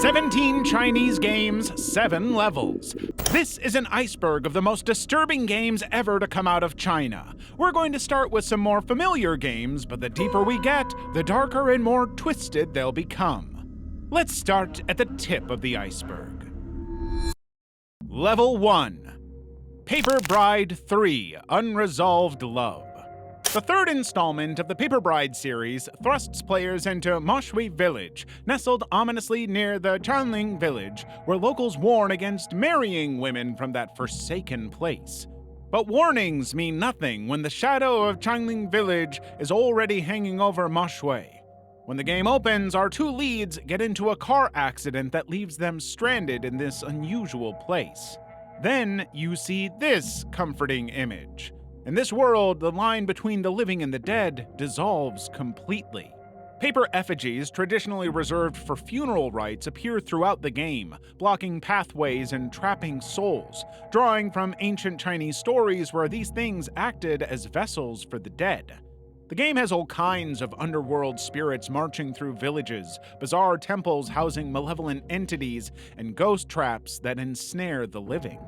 17 Chinese games, 7 levels. This is an iceberg of the most disturbing games ever to come out of China. We're going to start with some more familiar games, but the deeper we get, the darker and more twisted they'll become. Let's start at the tip of the iceberg. Level 1. Paper Bride 3: Unresolved Love. The third installment of the Paper Bride series thrusts players into Moshui Village, nestled ominously near the Chanling Village, where locals warn against marrying women from that forsaken place. But warnings mean nothing when the shadow of Chanling Village is already hanging over Moshui. When the game opens, our two leads get into a car accident that leaves them stranded in this unusual place. Then you see this comforting image. In this world, the line between the living and the dead dissolves completely. Paper effigies, traditionally reserved for funeral rites, appear throughout the game, blocking pathways and trapping souls, drawing from ancient Chinese stories where these things acted as vessels for the dead. The game has all kinds of underworld spirits marching through villages, bizarre temples housing malevolent entities, and ghost traps that ensnare the living.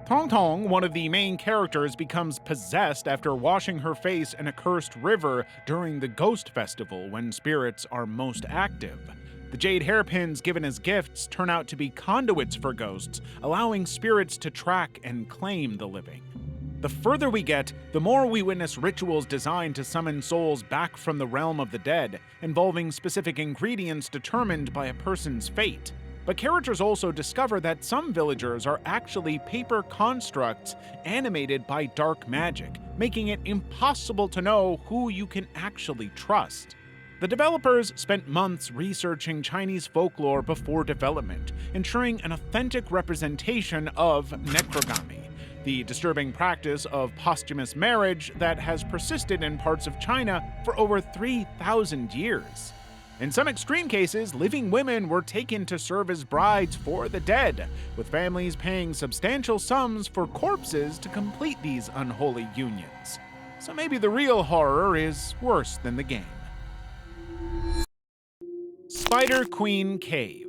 Tong Tong, one of the main characters, becomes possessed after washing her face in a cursed river during the Ghost Festival when spirits are most active. The jade hairpins given as gifts turn out to be conduits for ghosts, allowing spirits to track and claim the living. The further we get, the more we witness rituals designed to summon souls back from the realm of the dead, involving specific ingredients determined by a person's fate. But characters also discover that some villagers are actually paper constructs animated by dark magic, making it impossible to know who you can actually trust. The developers spent months researching Chinese folklore before development, ensuring an authentic representation of necrogamy, the disturbing practice of posthumous marriage that has persisted in parts of China for over 3,000 years. In some extreme cases, living women were taken to serve as brides for the dead, with families paying substantial sums for corpses to complete these unholy unions. So maybe the real horror is worse than the game. Spider Queen Cave.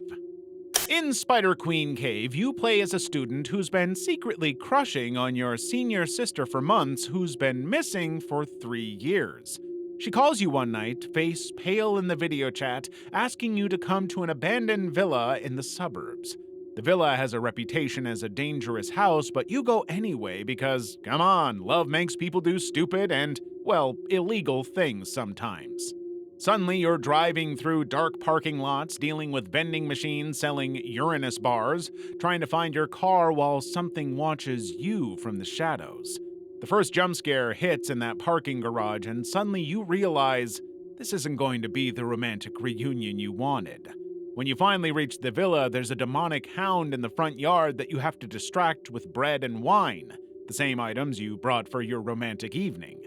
In Spider Queen Cave, you play as a student who's been secretly crushing on your senior sister for months who's been missing for 3 years. She calls you one night, face pale in the video chat, asking you to come to an abandoned villa in the suburbs. The villa has a reputation as a dangerous house, but you go anyway because, come on, love makes people do stupid and, well, illegal things sometimes. Suddenly, you're driving through dark parking lots, dealing with vending machines selling Uranus bars, trying to find your car while something watches you from the shadows. The first jump scare hits in that parking garage, and suddenly you realize this isn't going to be the romantic reunion you wanted. When you finally reach the villa, there's a demonic hound in the front yard that you have to distract with bread and wine, the same items you brought for your romantic evening.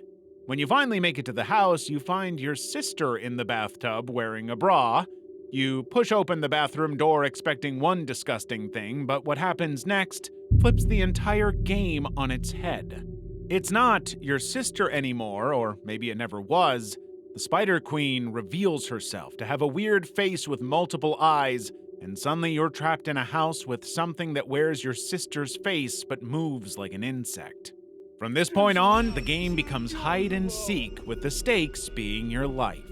When you finally make it to the house, you find your sister in the bathtub wearing a bra. You push open the bathroom door expecting one disgusting thing, but what happens next flips the entire game on its head. It's not your sister anymore, or maybe it never was. The Spider Queen reveals herself to have a weird face with multiple eyes, and suddenly you're trapped in a house with something that wears your sister's face but moves like an insect. From this point on, the game becomes hide and seek, with the stakes being your life.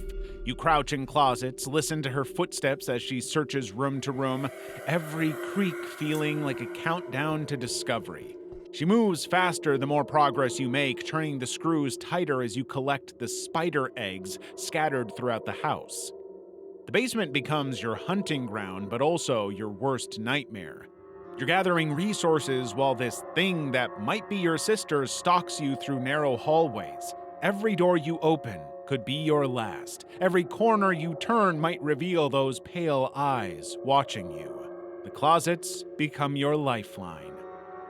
You crouch in closets, listen to her footsteps as she searches room to room, every creak feeling like a countdown to discovery. She moves faster the more progress you make, turning the screws tighter as you collect the spider eggs scattered throughout the house. The basement becomes your hunting ground, but also your worst nightmare. You're gathering resources while this thing that might be your sister stalks you through narrow hallways. Every door you open could be your last. Every corner you turn might reveal those pale eyes watching you. The closets become your lifeline.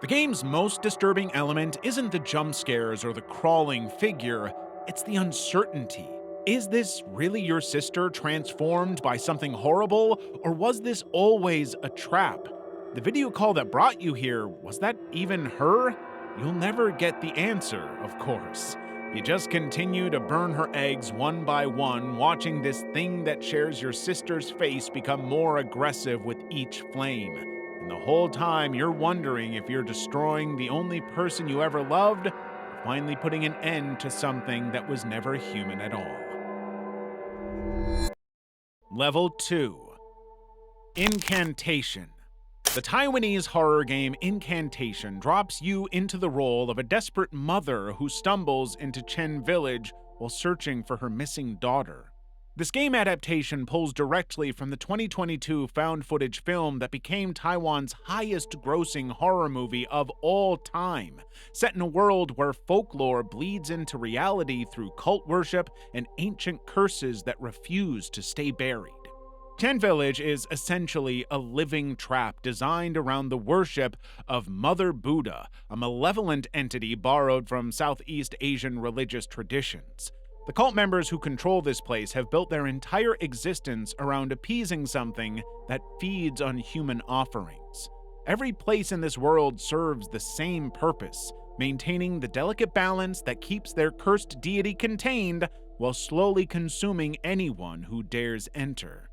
The game's most disturbing element isn't the jump scares or the crawling figure, it's the uncertainty. Is this really your sister transformed by something horrible, or was this always a trap? The video call that brought you here, was that even her? You'll never get the answer, of course. You just continue to burn her eggs one by one, watching this thing that shares your sister's face become more aggressive with each flame. And the whole time you're wondering if you're destroying the only person you ever loved, or finally putting an end to something that was never human at all. Level 2. Incantation. The Taiwanese horror game Incantation drops you into the role of a desperate mother who stumbles into Chen Village while searching for her missing daughter. This game adaptation pulls directly from the 2022 found footage film that became Taiwan's highest-grossing horror movie of all time, set in a world where folklore bleeds into reality through cult worship and ancient curses that refuse to stay buried. Chen Village is essentially a living trap designed around the worship of Mother Buddha, a malevolent entity borrowed from Southeast Asian religious traditions. The cult members who control this place have built their entire existence around appeasing something that feeds on human offerings. Every place in this world serves the same purpose, maintaining the delicate balance that keeps their cursed deity contained while slowly consuming anyone who dares enter.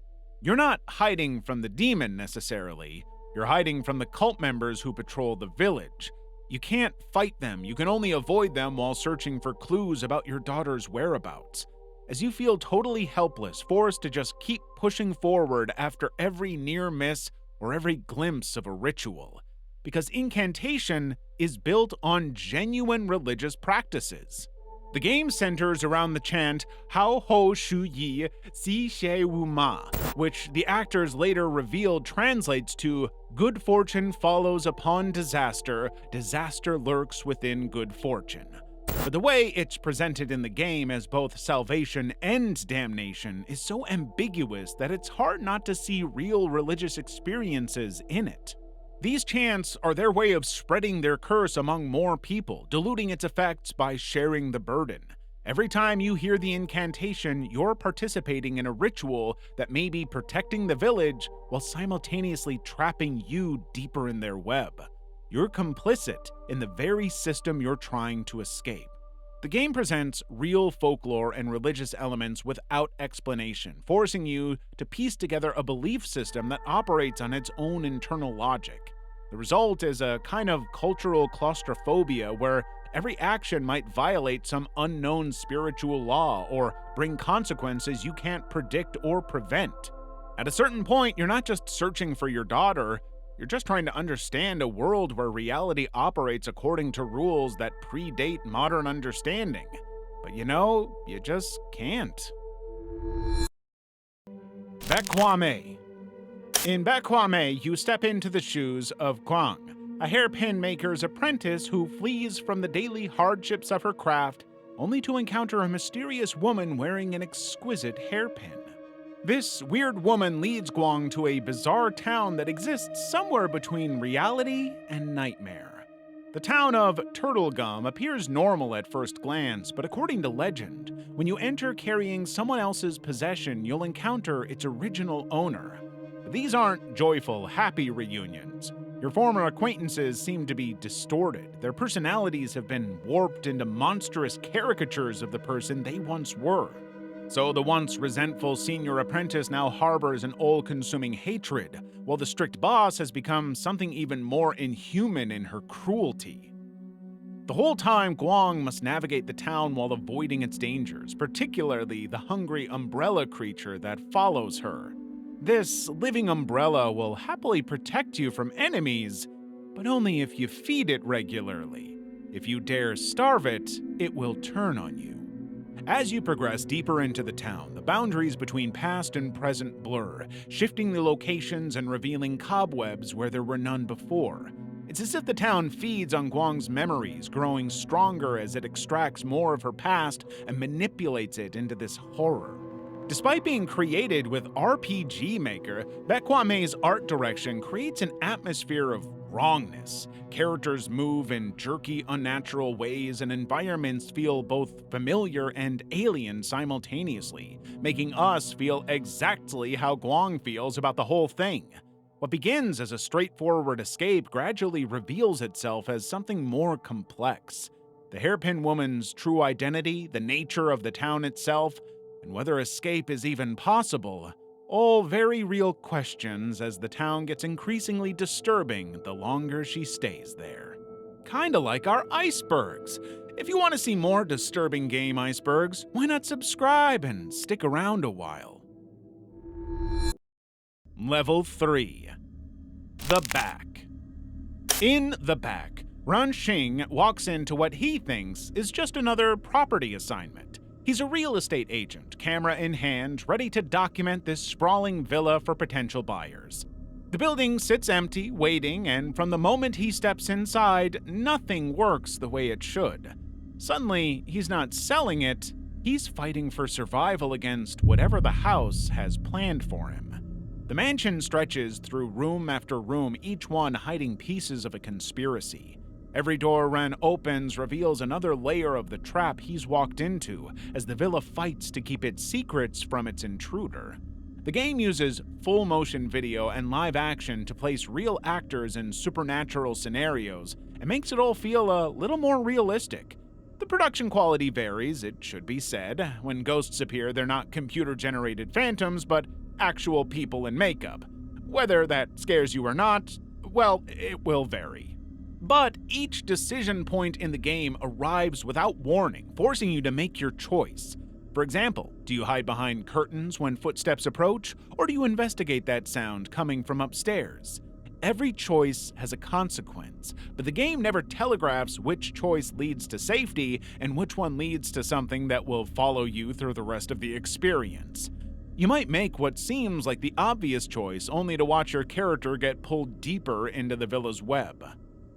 You're not hiding from the demon necessarily, you're hiding from the cult members who patrol the village. You can't fight them, you can only avoid them while searching for clues about your daughter's whereabouts. As you feel totally helpless, forced to just keep pushing forward after every near miss or every glimpse of a ritual. Because incantation is built on genuine religious practices. The game centers around the chant Hao Ho Shu Yi Si She Wu Ma, which the actors later revealed translates to "Good fortune follows upon disaster, disaster lurks within good fortune." But the way it's presented in the game as both salvation and damnation is so ambiguous that it's hard not to see real religious experiences in it. These chants are their way of spreading their curse among more people, diluting its effects by sharing the burden. Every time you hear the incantation, you're participating in a ritual that may be protecting the village while simultaneously trapping you deeper in their web. You're complicit in the very system you're trying to escape. The game presents real folklore and religious elements without explanation, forcing you to piece together a belief system that operates on its own internal logic. The result is a kind of cultural claustrophobia where every action might violate some unknown spiritual law or bring consequences you can't predict or prevent. At a certain point, you're not just searching for your daughter, you're just trying to understand a world where reality operates according to rules that predate modern understanding. But you just can't. Bakwame. In Bakwame, you step into the shoes of Guang, a hairpin maker's apprentice who flees from the daily hardships of her craft, only to encounter a mysterious woman wearing an exquisite hairpin. This weird woman leads Guang to a bizarre town that exists somewhere between reality and nightmare. The town of Turtlegum appears normal at first glance, but according to legend, when you enter carrying someone else's possession, you'll encounter its original owner. These aren't joyful, happy reunions. Your former acquaintances seem to be distorted. Their personalities have been warped into monstrous caricatures of the person they once were. So the once resentful senior apprentice now harbors an all-consuming hatred, while the strict boss has become something even more inhuman in her cruelty. The whole time, Guang must navigate the town while avoiding its dangers, particularly the hungry umbrella creature that follows her. This living umbrella will happily protect you from enemies, but only if you feed it regularly. If you dare starve it, it will turn on you. As you progress deeper into the town, the boundaries between past and present blur, shifting the locations and revealing cobwebs where there were none before. It's as if the town feeds on Guang's memories, growing stronger as it extracts more of her past and manipulates it into this horror. Despite being created with RPG Maker, Baekwame's art direction creates an atmosphere of wrongness. Characters move in jerky, unnatural ways, and environments feel both familiar and alien simultaneously, making us feel exactly how Guang feels about the whole thing. What begins as a straightforward escape gradually reveals itself as something more complex. The hairpin woman's true identity, the nature of the town itself, and whether escape is even possible, all very real questions as the town gets increasingly disturbing the longer she stays there. Kinda like our icebergs. If you want to see more disturbing game icebergs, why not subscribe and stick around a while? Level 3. The Back. In The Back, Ranxing walks into what he thinks is just another property assignment. He's a real estate agent, camera in hand, ready to document this sprawling villa for potential buyers. The building sits empty, waiting, and from the moment he steps inside, nothing works the way it should. Suddenly, he's not selling it, he's fighting for survival against whatever the house has planned for him. The mansion stretches through room after room, each one hiding pieces of a conspiracy. Every door Ren opens reveals another layer of the trap he's walked into as the villa fights to keep its secrets from its intruder. The game uses full motion video and live action to place real actors in supernatural scenarios and makes it all feel a little more realistic. The production quality varies, it should be said. When ghosts appear, they're not computer-generated phantoms, but actual people in makeup. Whether that scares you or not, well, it will vary. But each decision point in the game arrives without warning, forcing you to make your choice. For example, do you hide behind curtains when footsteps approach, or do you investigate that sound coming from upstairs? Every choice has a consequence, but the game never telegraphs which choice leads to safety and which one leads to something that will follow you through the rest of the experience. You might make what seems like the obvious choice only to watch your character get pulled deeper into the villa's web.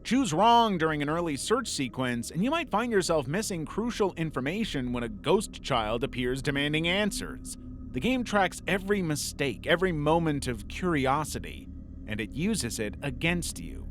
Choose wrong during an early search sequence, and you might find yourself missing crucial information when a ghost child appears demanding answers. The game tracks every mistake, every moment of curiosity, and it uses it against you.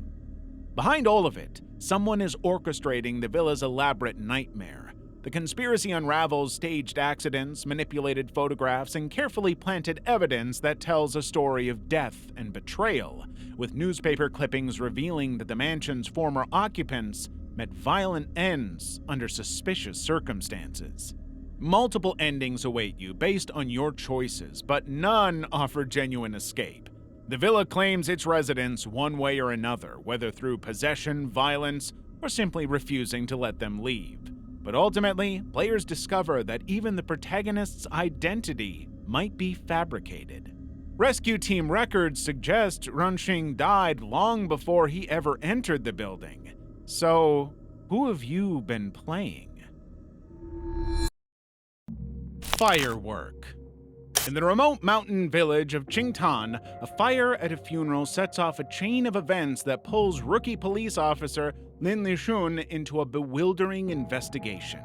Behind all of it, someone is orchestrating the villa's elaborate nightmare. The conspiracy unravels staged accidents, manipulated photographs, and carefully planted evidence that tells a story of death and betrayal, with newspaper clippings revealing that the mansion's former occupants met violent ends under suspicious circumstances. Multiple endings await you based on your choices, but none offer genuine escape. The villa claims its residents one way or another, whether through possession, violence, or simply refusing to let them leave. But ultimately, players discover that even the protagonist's identity might be fabricated. Rescue team records suggest Ranxing died long before he ever entered the building. So, who have you been playing? Firework. In the remote mountain village of Qingtan, a fire at a funeral sets off a chain of events that pulls rookie police officer Lin Lixun into a bewildering investigation.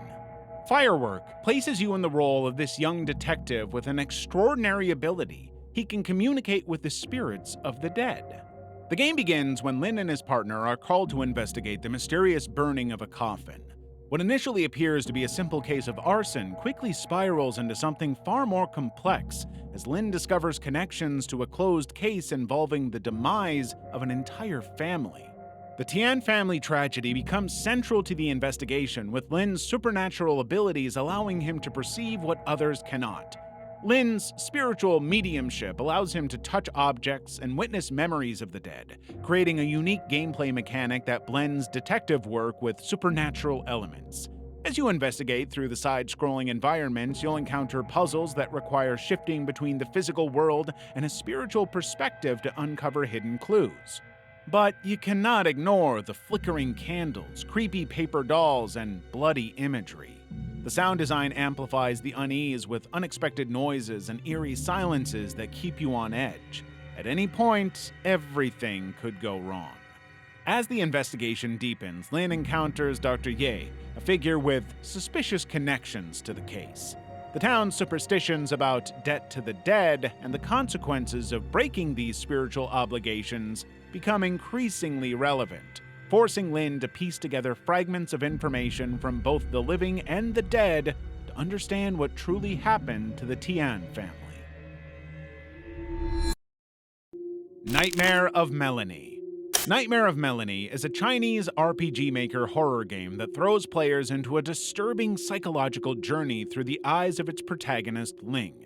Firework places you in the role of this young detective with an extraordinary ability. He can communicate with the spirits of the dead. The game begins when Lin and his partner are called to investigate the mysterious burning of a coffin. What initially appears to be a simple case of arson quickly spirals into something far more complex as Lin discovers connections to a closed case involving the demise of an entire family. The Tian family tragedy becomes central to the investigation, with Lin's supernatural abilities allowing him to perceive what others cannot. Lin's spiritual mediumship allows him to touch objects and witness memories of the dead, creating a unique gameplay mechanic that blends detective work with supernatural elements. As you investigate through the side-scrolling environments, you'll encounter puzzles that require shifting between the physical world and a spiritual perspective to uncover hidden clues. But you cannot ignore the flickering candles, creepy paper dolls, and bloody imagery. The sound design amplifies the unease with unexpected noises and eerie silences that keep you on edge. At any point, everything could go wrong. As the investigation deepens, Lin encounters Dr. Ye, a figure with suspicious connections to the case. The town's superstitions about debt to the dead and the consequences of breaking these spiritual obligations become increasingly relevant, forcing Lin to piece together fragments of information from both the living and the dead to understand what truly happened to the Tian family. Nightmare of Melanie. Nightmare of Melanie is a Chinese RPG Maker horror game that throws players into a disturbing psychological journey through the eyes of its protagonist, Ling.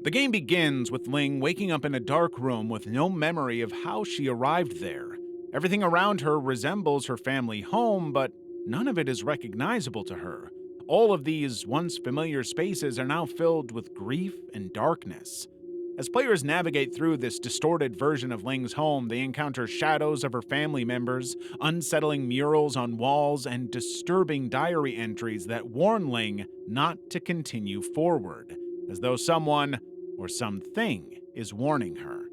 The game begins with Ling waking up in a dark room with no memory of how she arrived there. Everything around her resembles her family home, but none of it is recognizable to her. All of these once familiar spaces are now filled with grief and darkness. As players navigate through this distorted version of Ling's home, they encounter shadows of her family members, unsettling murals on walls, and disturbing diary entries that warn Ling not to continue forward, as though someone or something is warning her.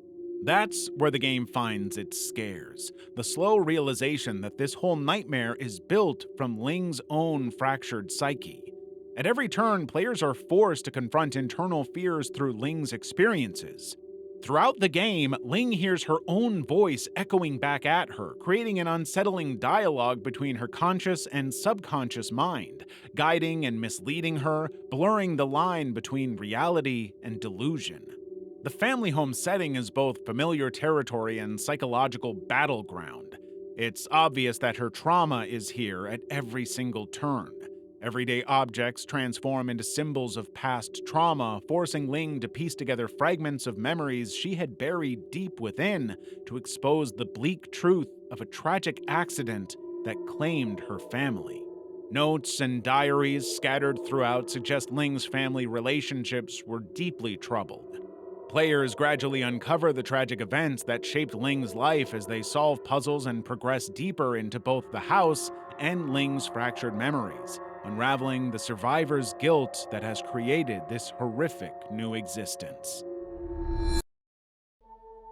That's where the game finds its scares, the slow realization that this whole nightmare is built from Ling's own fractured psyche. At every turn, players are forced to confront internal fears through Ling's experiences. Throughout the game, Ling hears her own voice echoing back at her, creating an unsettling dialogue between her conscious and subconscious mind, guiding and misleading her, blurring the line between reality and delusion. The family home setting is both familiar territory and psychological battleground. It's obvious that her trauma is here at every single turn. Everyday objects transform into symbols of past trauma, forcing Ling to piece together fragments of memories she had buried deep within to expose the bleak truth of a tragic accident that claimed her family. Notes and diaries scattered throughout suggest Ling's family relationships were deeply troubled. Players gradually uncover the tragic events that shaped Ling's life as they solve puzzles and progress deeper into both the house and Ling's fractured memories, unraveling the survivor's guilt that has created this horrific new existence.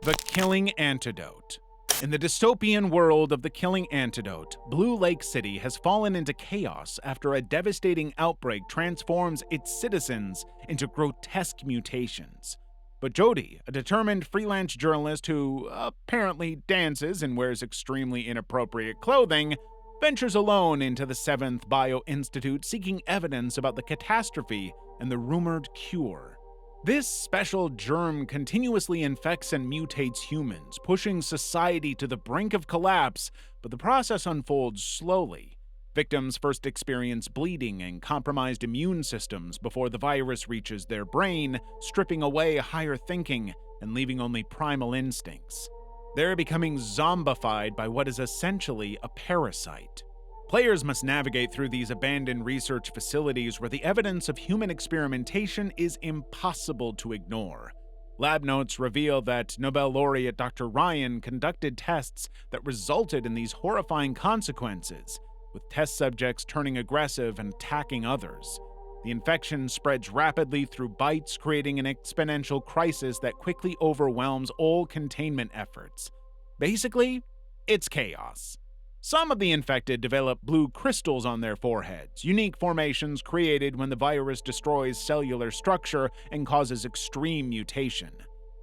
The Killing Antidote. In the dystopian world of The Killing Antidote, Blue Lake City has fallen into chaos after a devastating outbreak transforms its citizens into grotesque mutations. But Jody, a determined freelance journalist who apparently dances and wears extremely inappropriate clothing, ventures alone into the 7th Bio Institute seeking evidence about the catastrophe and the rumored cure. This special germ continuously infects and mutates humans, pushing society to the brink of collapse, but the process unfolds slowly. Victims first experience bleeding and compromised immune systems before the virus reaches their brain, stripping away higher thinking and leaving only primal instincts. They're becoming zombified by what is essentially a parasite. Players must navigate through these abandoned research facilities where the evidence of human experimentation is impossible to ignore. Lab notes reveal that Nobel laureate Dr. Ryan conducted tests that resulted in these horrifying consequences, with test subjects turning aggressive and attacking others. The infection spreads rapidly through bites, creating an exponential crisis that quickly overwhelms all containment efforts. Basically, it's chaos. Some of the infected develop blue crystals on their foreheads, unique formations created when the virus destroys cellular structure and causes extreme mutation.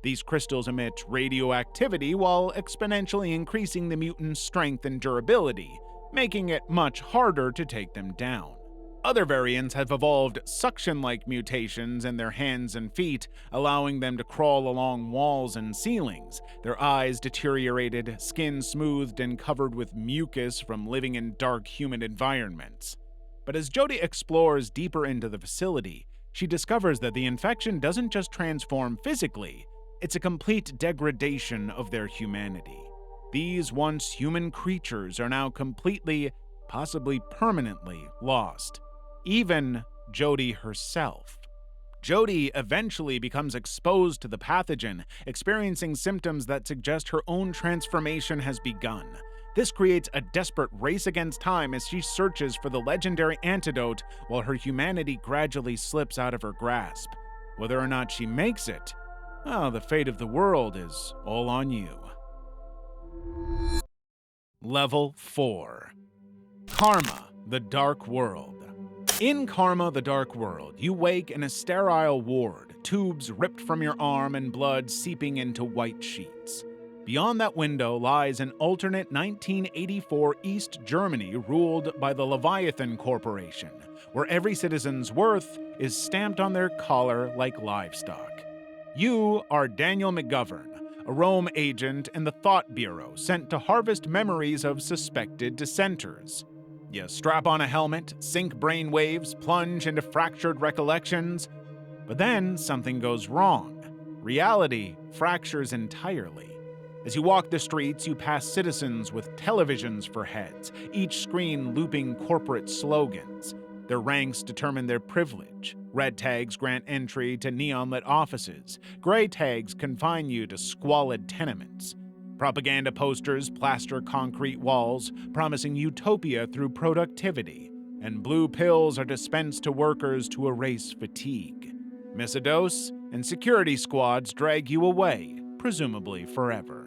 These crystals emit radioactivity while exponentially increasing the mutant's strength and durability, making it much harder to take them down. Other variants have evolved suction-like mutations in their hands and feet, allowing them to crawl along walls and ceilings, their eyes deteriorated, skin smoothed and covered with mucus from living in dark, humid environments. But as Jody explores deeper into the facility, she discovers that the infection doesn't just transform physically, it's a complete degradation of their humanity. These once human creatures are now completely, possibly permanently, lost. Even Jody herself. Jody eventually becomes exposed to the pathogen, experiencing symptoms that suggest her own transformation has begun. This creates a desperate race against time as she searches for the legendary antidote while her humanity gradually slips out of her grasp. Whether or not she makes it, well, the fate of the world is all on you. Level 4. Karma, the Dark World. In Karma, the Dark World, you wake in a sterile ward, tubes ripped from your arm and blood seeping into white sheets. Beyond that window lies an alternate 1984 East Germany ruled by the Leviathan Corporation, where every citizen's worth is stamped on their collar like livestock. You are Daniel McGovern, a Rome agent in the Thought Bureau sent to harvest memories of suspected dissenters. You strap on a helmet, sync brainwaves, plunge into fractured recollections, but then something goes wrong. Reality fractures entirely. As you walk the streets, you pass citizens with televisions for heads, each screen looping corporate slogans. Their ranks determine their privilege. Red tags grant entry to neon-lit offices. Gray tags confine you to squalid tenements. Propaganda posters plaster concrete walls, promising utopia through productivity. And blue pills are dispensed to workers to erase fatigue. Miss a dose, and security squads drag you away, presumably forever.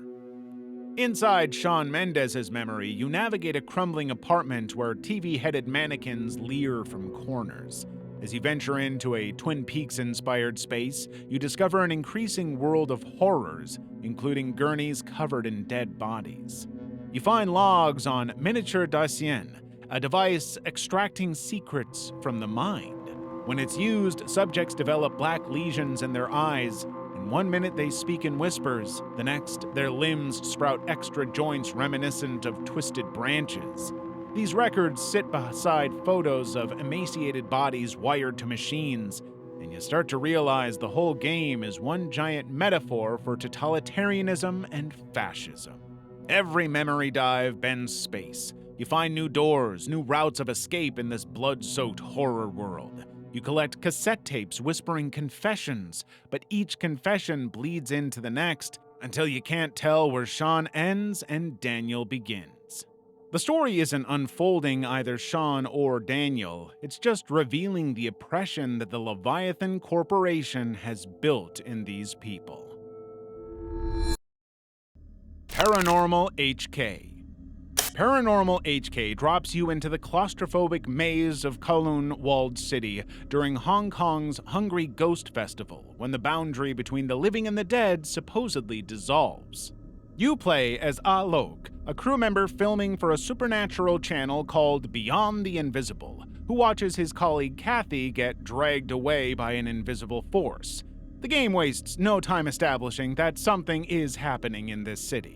Inside Shawn Mendes's memory, you navigate a crumbling apartment where TV-headed mannequins leer from corners. As you venture into a Twin Peaks-inspired space, you discover an increasing world of horrors, including gurneys covered in dead bodies. You find logs on Miniature Dacian, a device extracting secrets from the mind. When it's used, subjects develop black lesions in their eyes. In 1 minute they speak in whispers, the next their limbs sprout extra joints reminiscent of twisted branches. These records sit beside photos of emaciated bodies wired to machines, and you start to realize the whole game is one giant metaphor for totalitarianism and fascism. Every memory dive bends space. You find new doors, new routes of escape in this blood-soaked horror world. You collect cassette tapes whispering confessions, but each confession bleeds into the next until you can't tell where Shawn ends and Daniel begins. The story isn't unfolding either Shawn or Daniel, it's just revealing the oppression that the Leviathan Corporation has built in these people. Paranormal HK. Paranormal HK drops you into the claustrophobic maze of Kowloon Walled City during Hong Kong's Hungry Ghost Festival, when the boundary between the living and the dead supposedly dissolves. You play as Ah Lok, a crew member filming for a supernatural channel called Beyond the Invisible, who watches his colleague Kathy get dragged away by an invisible force. The game wastes no time establishing that something is happening in this city.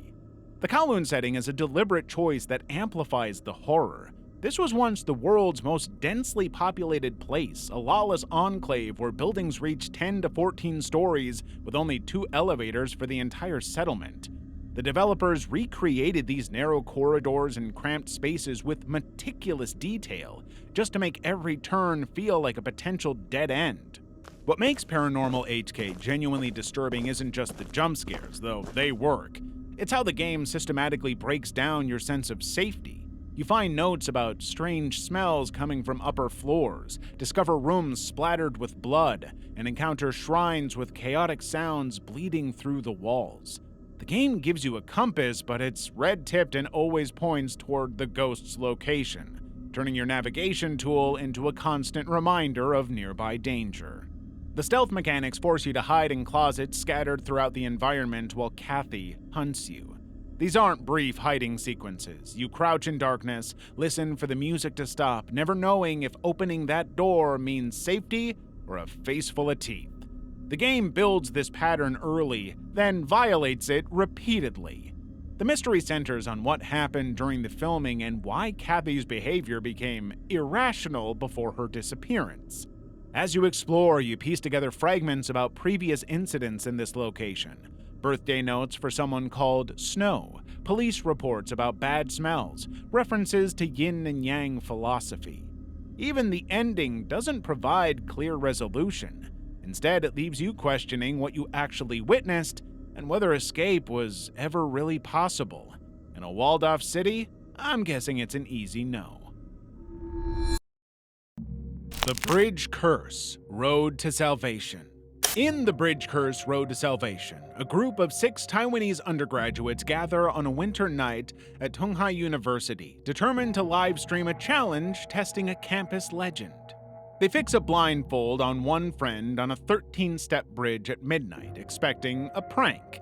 The Kowloon setting is a deliberate choice that amplifies the horror. This was once the world's most densely populated place, a lawless enclave where buildings reach 10 to 14 stories with only 2 elevators for the entire settlement. The developers recreated these narrow corridors and cramped spaces with meticulous detail, just to make every turn feel like a potential dead end. What makes Paranormal HK genuinely disturbing isn't just the jump scares, though they work. It's how the game systematically breaks down your sense of safety. You find notes about strange smells coming from upper floors, discover rooms splattered with blood, and encounter shrines with chaotic sounds bleeding through the walls. The game gives you a compass, but it's red-tipped and always points toward the ghost's location, turning your navigation tool into a constant reminder of nearby danger. The stealth mechanics force you to hide in closets scattered throughout the environment while Kathy hunts you. These aren't brief hiding sequences. You crouch in darkness, listen for the music to stop, never knowing if opening that door means safety or a face full of teeth. The game builds this pattern early, then violates it repeatedly. The mystery centers on what happened during the filming and why Kathy's behavior became irrational before her disappearance. As you explore, you piece together fragments about previous incidents in this location. Birthday notes for someone called Snow, police reports about bad smells, references to yin and yang philosophy. Even the ending doesn't provide clear resolution. Instead, it leaves you questioning what you actually witnessed and whether escape was ever really possible. In a walled-off city, I'm guessing it's an easy no. The Bridge Curse: Road to Salvation. In The Bridge Curse: Road to Salvation, a group of 6 Taiwanese undergraduates gather on a winter night at Tonghai University, determined to live-stream a challenge testing a campus legend. They fix a blindfold on one friend on a 13-step bridge at midnight, expecting a prank.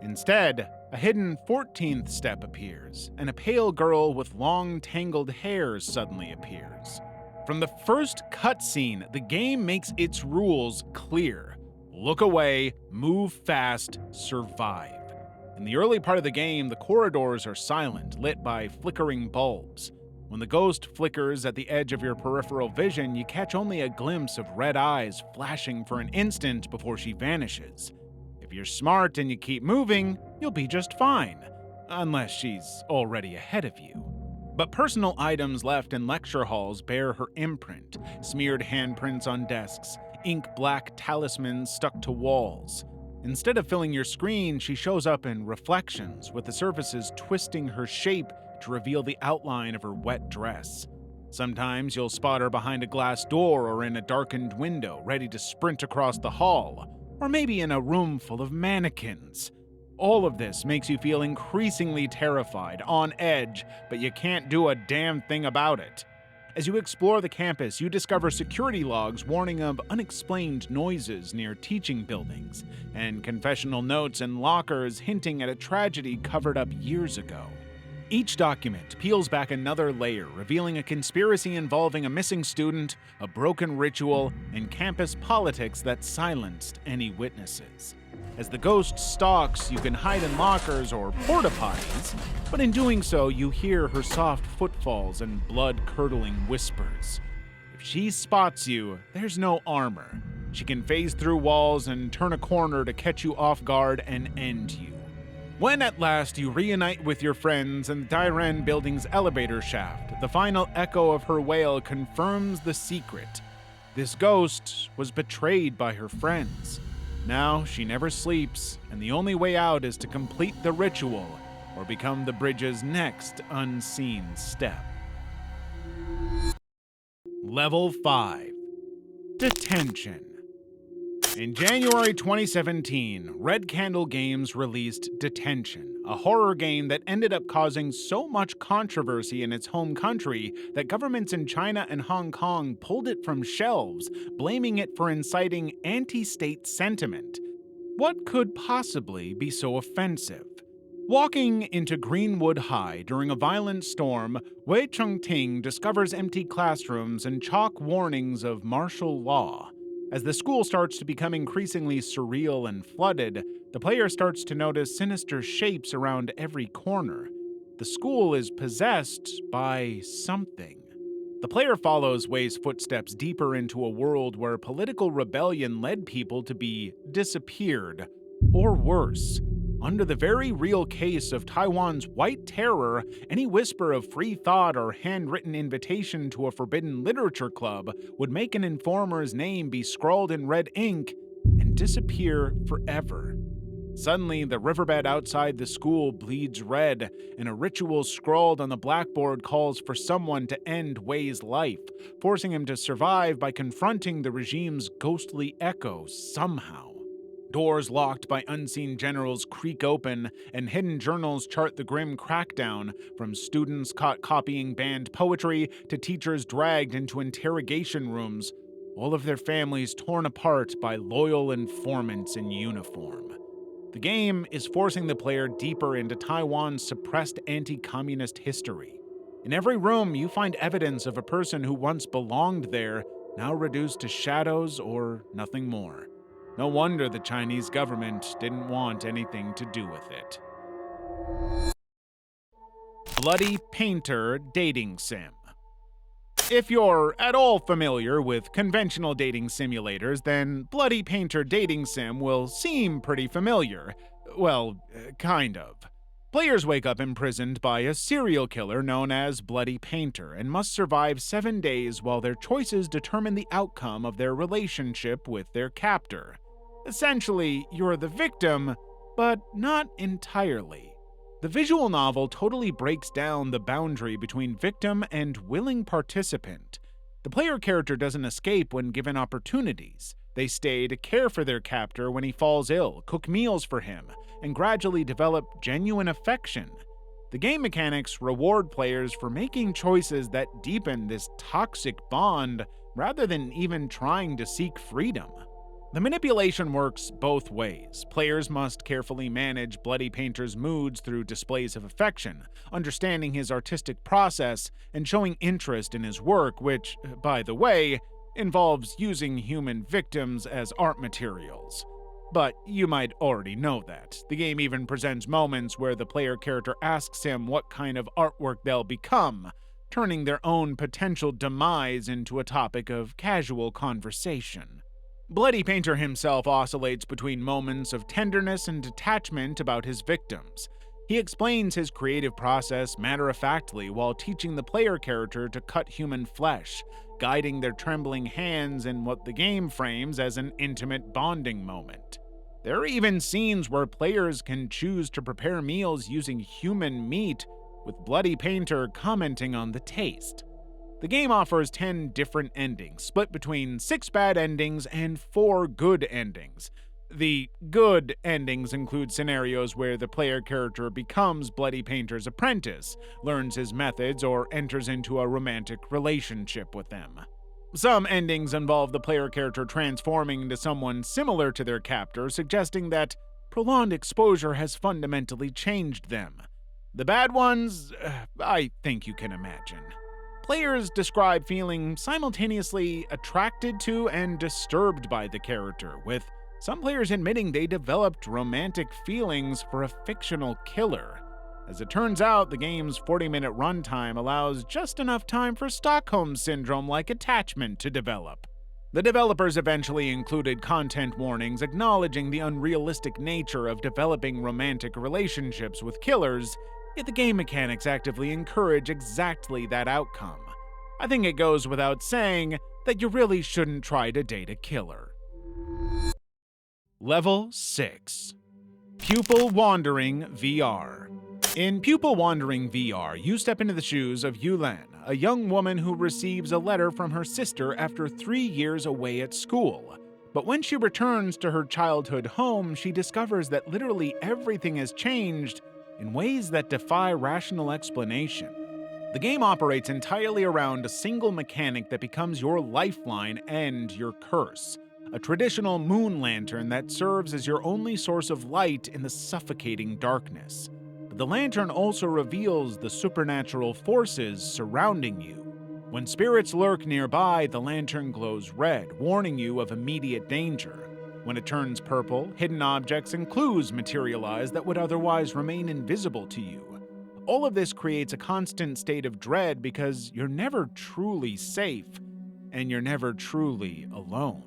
Instead, a hidden 14th step appears, and a pale girl with long, tangled hair suddenly appears. From the first cutscene, the game makes its rules clear. Look away, move fast, survive. In the early part of the game, the corridors are silent, lit by flickering bulbs. When the ghost flickers at the edge of your peripheral vision, you catch only a glimpse of red eyes flashing for an instant before she vanishes. If you're smart and you keep moving, you'll be just fine, unless she's already ahead of you. But personal items left in lecture halls bear her imprint, smeared handprints on desks, ink-black talismans stuck to walls. Instead of filling your screen, she shows up in reflections, with the surfaces twisting her shape to reveal the outline of her wet dress. Sometimes you'll spot her behind a glass door or in a darkened window, ready to sprint across the hall, or maybe in a room full of mannequins. All of this makes you feel increasingly terrified, on edge, but you can't do a damn thing about it. As you explore the campus, you discover security logs warning of unexplained noises near teaching buildings, and confessional notes in lockers hinting at a tragedy covered up years ago. Each document peels back another layer, revealing a conspiracy involving a missing student, a broken ritual, and campus politics that silenced any witnesses. As the ghost stalks, you can hide in lockers or porta potties, but in doing so, you hear her soft footfalls and blood-curdling whispers. If she spots you, there's no armor. She can phase through walls and turn a corner to catch you off guard and end you. When at last you reunite with your friends in the Dairen building's elevator shaft, the final echo of her wail confirms the secret. This ghost was betrayed by her friends. Now she never sleeps, and the only way out is to complete the ritual or become the bridge's next unseen step. Level 5. Detention. In January 2017, Red Candle Games released Detention, a horror game that ended up causing so much controversy in its home country that governments in China and Hong Kong pulled it from shelves, blaming it for inciting anti-state sentiment. What could possibly be so offensive? Walking into Greenwood High during a violent storm, Wei Chengting discovers empty classrooms and chalk warnings of martial law. As the school starts to become increasingly surreal and flooded, the player starts to notice sinister shapes around every corner. The school is possessed by something. The player follows Wei's footsteps deeper into a world where political rebellion led people to be disappeared, or worse. Under the very real case of Taiwan's White Terror, any whisper of free thought or handwritten invitation to a forbidden literature club would make an informer's name be scrawled in red ink and disappear forever. Suddenly, the riverbed outside the school bleeds red, and a ritual scrawled on the blackboard calls for someone to end Wei's life, forcing him to survive by confronting the regime's ghostly echo somehow. Doors locked by unseen generals creak open, and hidden journals chart the grim crackdown, from students caught copying banned poetry to teachers dragged into interrogation rooms, all of their families torn apart by loyal informants in uniform. The game is forcing the player deeper into Taiwan's suppressed anti-communist history. In every room, you find evidence of a person who once belonged there, now reduced to shadows or nothing more. No wonder the Chinese government didn't want anything to do with it. Bloody Painter Dating Sim. If you're at all familiar with conventional dating simulators, then Bloody Painter Dating Sim will seem pretty familiar. Well, kind of. Players wake up imprisoned by a serial killer known as Bloody Painter and must survive 7 days while their choices determine the outcome of their relationship with their captor. Essentially, you're the victim, but not entirely. The visual novel totally breaks down the boundary between victim and willing participant. The player character doesn't escape when given opportunities. They stay to care for their captor when he falls ill, cook meals for him, and gradually develop genuine affection. The game mechanics reward players for making choices that deepen this toxic bond rather than even trying to seek freedom. The manipulation works both ways. Players must carefully manage Bloody Painter's moods through displays of affection, understanding his artistic process, and showing interest in his work, which, by the way, involves using human victims as art materials. But you might already know that. The game even presents moments where the player character asks him what kind of artwork they'll become, turning their own potential demise into a topic of casual conversation. Bloody Painter himself oscillates between moments of tenderness and detachment about his victims. He explains his creative process matter-of-factly while teaching the player character to cut human flesh, guiding their trembling hands in what the game frames as an intimate bonding moment. There are even scenes where players can choose to prepare meals using human meat, with Bloody Painter commenting on the taste. The game offers 10 different endings, split between 6 bad endings and 4 good endings. The good endings include scenarios where the player character becomes Bloody Painter's apprentice, learns his methods, or enters into a romantic relationship with them. Some endings involve the player character transforming into someone similar to their captor, suggesting that prolonged exposure has fundamentally changed them. The bad ones, I think you can imagine. Players describe feeling simultaneously attracted to and disturbed by the character, with some players admitting they developed romantic feelings for a fictional killer. As it turns out, the game's 40-minute runtime allows just enough time for Stockholm Syndrome-like attachment to develop. The developers eventually included content warnings acknowledging the unrealistic nature of developing romantic relationships with killers, yet the game mechanics actively encourage exactly that outcome. I think it goes without saying that you really shouldn't try to date a killer. Level 6. Pupil Wandering VR. In Pupil Wandering VR, you step into the shoes of Yulan, a young woman who receives a letter from her sister after 3 years away at school. But when she returns to her childhood home, she discovers that literally everything has changed in ways that defy rational explanation. The game operates entirely around a single mechanic that becomes your lifeline and your curse. A traditional moon lantern that serves as your only source of light in the suffocating darkness. But the lantern also reveals the supernatural forces surrounding you. When spirits lurk nearby, the lantern glows red, warning you of immediate danger. When it turns purple, hidden objects and clues materialize that would otherwise remain invisible to you. All of this creates a constant state of dread because you're never truly safe, and you're never truly alone.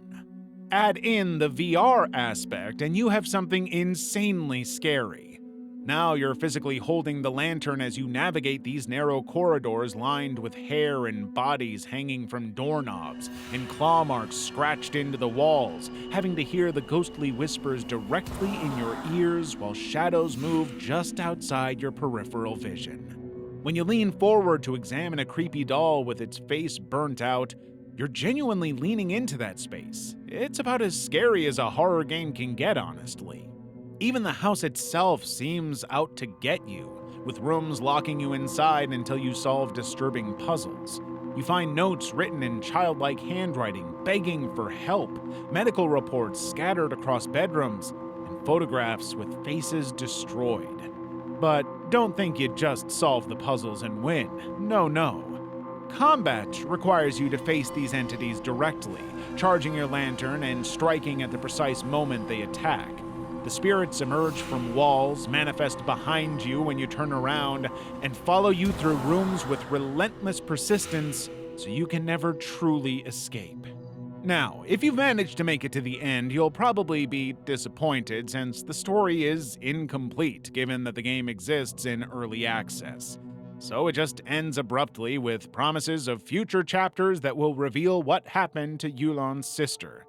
Add in the VR aspect, and you have something insanely scary. Now you're physically holding the lantern as you navigate these narrow corridors lined with hair and bodies hanging from doorknobs, and claw marks scratched into the walls, having to hear the ghostly whispers directly in your ears while shadows move just outside your peripheral vision. When you lean forward to examine a creepy doll with its face burnt out, you're genuinely leaning into that space. It's about as scary as a horror game can get, honestly. Even the house itself seems out to get you, with rooms locking you inside until you solve disturbing puzzles. You find notes written in childlike handwriting, begging for help, medical reports scattered across bedrooms, and photographs with faces destroyed. But don't think you just solve the puzzles and win. No. Combat requires you to face these entities directly, charging your lantern and striking at the precise moment they attack. The spirits emerge from walls, manifest behind you when you turn around, and follow you through rooms with relentless persistence so you can never truly escape. Now, if you've managed to make it to the end, you'll probably be disappointed since the story is incomplete, given that the game exists in early access. So it just ends abruptly with promises of future chapters that will reveal what happened to Yulan's sister.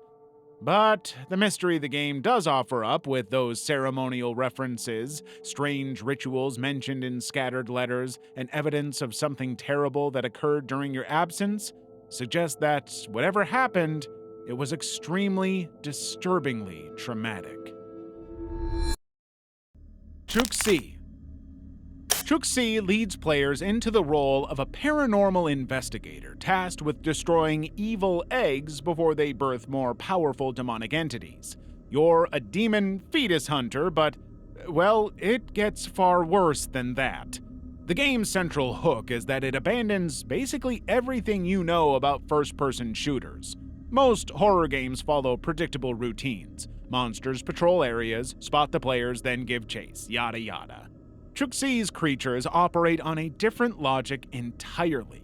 But the mystery the game does offer up, with those ceremonial references, strange rituals mentioned in scattered letters, and evidence of something terrible that occurred during your absence, suggests that whatever happened, it was extremely, disturbingly traumatic. Chuxi. Chuxi leads players into the role of a paranormal investigator tasked with destroying evil eggs before they birth more powerful demonic entities. You're a demon fetus hunter, but, well, it gets far worse than that. The game's central hook is that it abandons basically everything you know about first-person shooters. Most horror games follow predictable routines. Monsters patrol areas, spot the players, then give chase, yada yada. Truxi's creatures operate on a different logic entirely.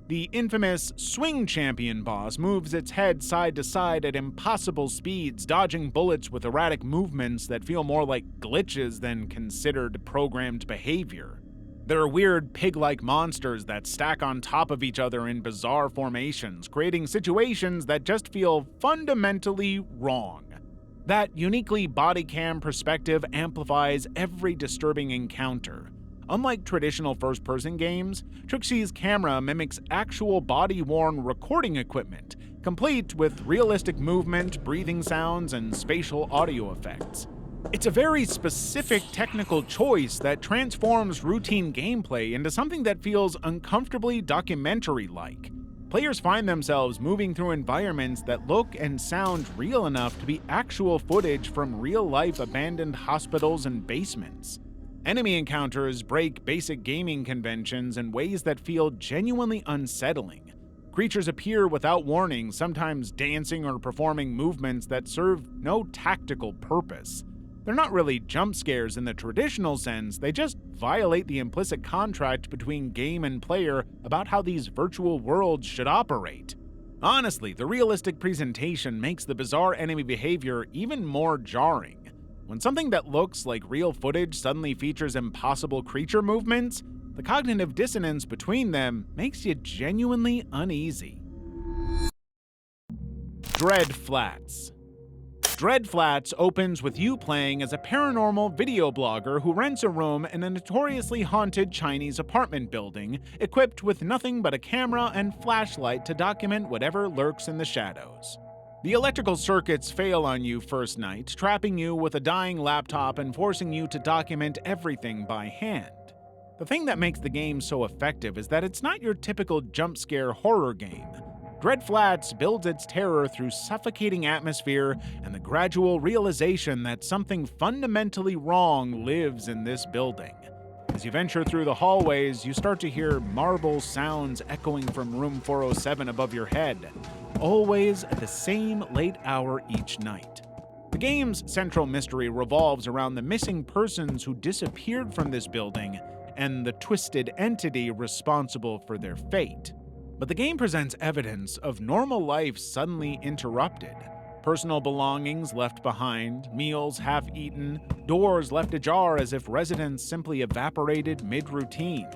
The infamous Swing Champion boss moves its head side to side at impossible speeds, dodging bullets with erratic movements that feel more like glitches than considered programmed behavior. There are weird pig-like monsters that stack on top of each other in bizarre formations, creating situations that just feel fundamentally wrong. That uniquely body cam perspective amplifies every disturbing encounter. Unlike traditional first-person games, Truxi's camera mimics actual body-worn recording equipment, complete with realistic movement, breathing sounds, and spatial audio effects. It's a very specific technical choice that transforms routine gameplay into something that feels uncomfortably documentary-like. Players find themselves moving through environments that look and sound real enough to be actual footage from real-life abandoned hospitals and basements. Enemy encounters break basic gaming conventions in ways that feel genuinely unsettling. Creatures appear without warning, sometimes dancing or performing movements that serve no tactical purpose. They're not really jump scares in the traditional sense, they just violate the implicit contract between game and player about how these virtual worlds should operate. Honestly, the realistic presentation makes the bizarre enemy behavior even more jarring. When something that looks like real footage suddenly features impossible creature movements, the cognitive dissonance between them makes you genuinely uneasy. Dread Flats. Dread Flats opens with you playing as a paranormal video blogger who rents a room in a notoriously haunted Chinese apartment building, equipped with nothing but a camera and flashlight to document whatever lurks in the shadows. The electrical circuits fail on you first night, trapping you with a dying laptop and forcing you to document everything by hand. The thing that makes the game so effective is that it's not your typical jump scare horror game. Dread Flats builds its terror through suffocating atmosphere and the gradual realization that something fundamentally wrong lives in this building. As you venture through the hallways, you start to hear marble sounds echoing from room 407 above your head, always at the same late hour each night. The game's central mystery revolves around the missing persons who disappeared from this building and the twisted entity responsible for their fate. But the game presents evidence of normal life suddenly interrupted. Personal belongings left behind, meals half-eaten, doors left ajar as if residents simply evaporated mid-routine.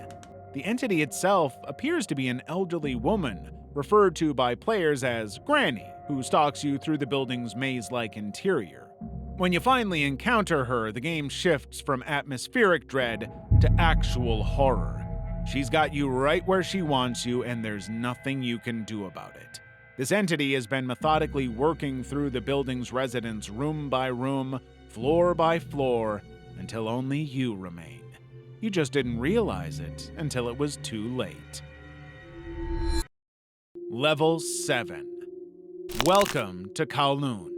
The entity itself appears to be an elderly woman, referred to by players as Granny, who stalks you through the building's maze-like interior. When you finally encounter her, the game shifts from atmospheric dread to actual horror. She's got you right where she wants you, and there's nothing you can do about it. This entity has been methodically working through the building's residents room by room, floor by floor, until only you remain. You just didn't realize it until it was too late. Level 7. Welcome to Kowloon.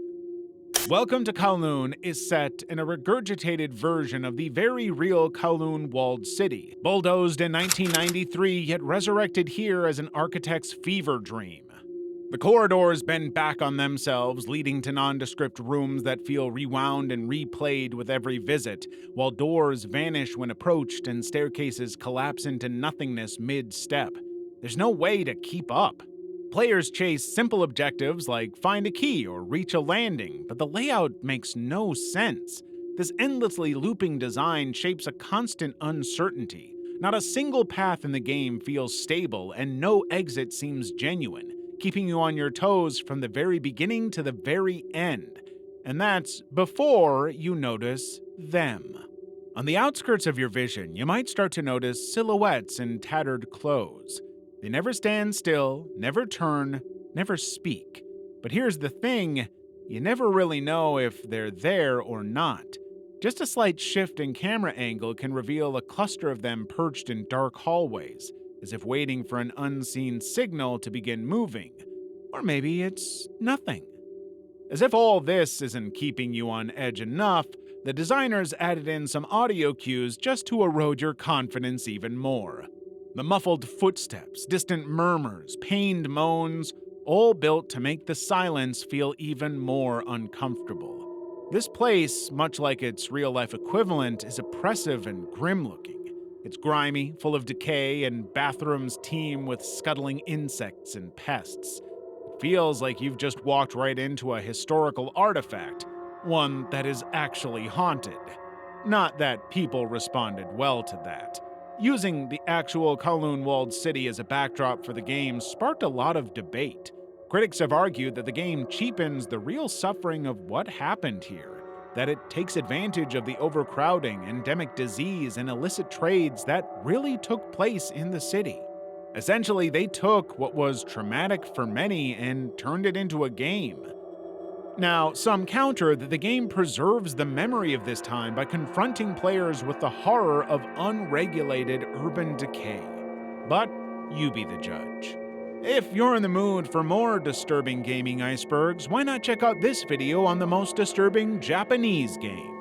Welcome to Kowloon is set in a regurgitated version of the very real Kowloon walled city, bulldozed in 1993 yet resurrected here as an architect's fever dream. The corridors bend back on themselves, leading to nondescript rooms that feel rewound and replayed with every visit, while doors vanish when approached and staircases collapse into nothingness mid-step. There's no way to keep up. Players chase simple objectives like find a key or reach a landing, but the layout makes no sense. This endlessly looping design shapes a constant uncertainty. Not a single path in the game feels stable, and no exit seems genuine, keeping you on your toes from the very beginning to the very end. And that's before you notice them. On the outskirts of your vision, you might start to notice silhouettes in tattered clothes. They never stand still, never turn, never speak. But here's the thing, you never really know if they're there or not. Just a slight shift in camera angle can reveal a cluster of them perched in dark hallways, as if waiting for an unseen signal to begin moving. Or maybe it's nothing. As if all this isn't keeping you on edge enough, the designers added in some audio cues just to erode your confidence even more. The muffled footsteps, distant murmurs, pained moans, all built to make the silence feel even more uncomfortable. This place, much like its real-life equivalent, is oppressive and grim-looking. It's grimy, full of decay, and bathrooms teem with scuttling insects and pests. It feels like you've just walked right into a historical artifact, one that is actually haunted. Not that people responded well to that. Using the actual Kowloon walled city as a backdrop for the game sparked a lot of debate. Critics have argued that the game cheapens the real suffering of what happened here, that it takes advantage of the overcrowding, endemic disease, and illicit trades that really took place in the city. Essentially, they took what was traumatic for many and turned it into a game. Now, some counter that the game preserves the memory of this time by confronting players with the horror of unregulated urban decay. But you be the judge. If you're in the mood for more disturbing gaming icebergs, why not check out this video on the most disturbing Japanese game?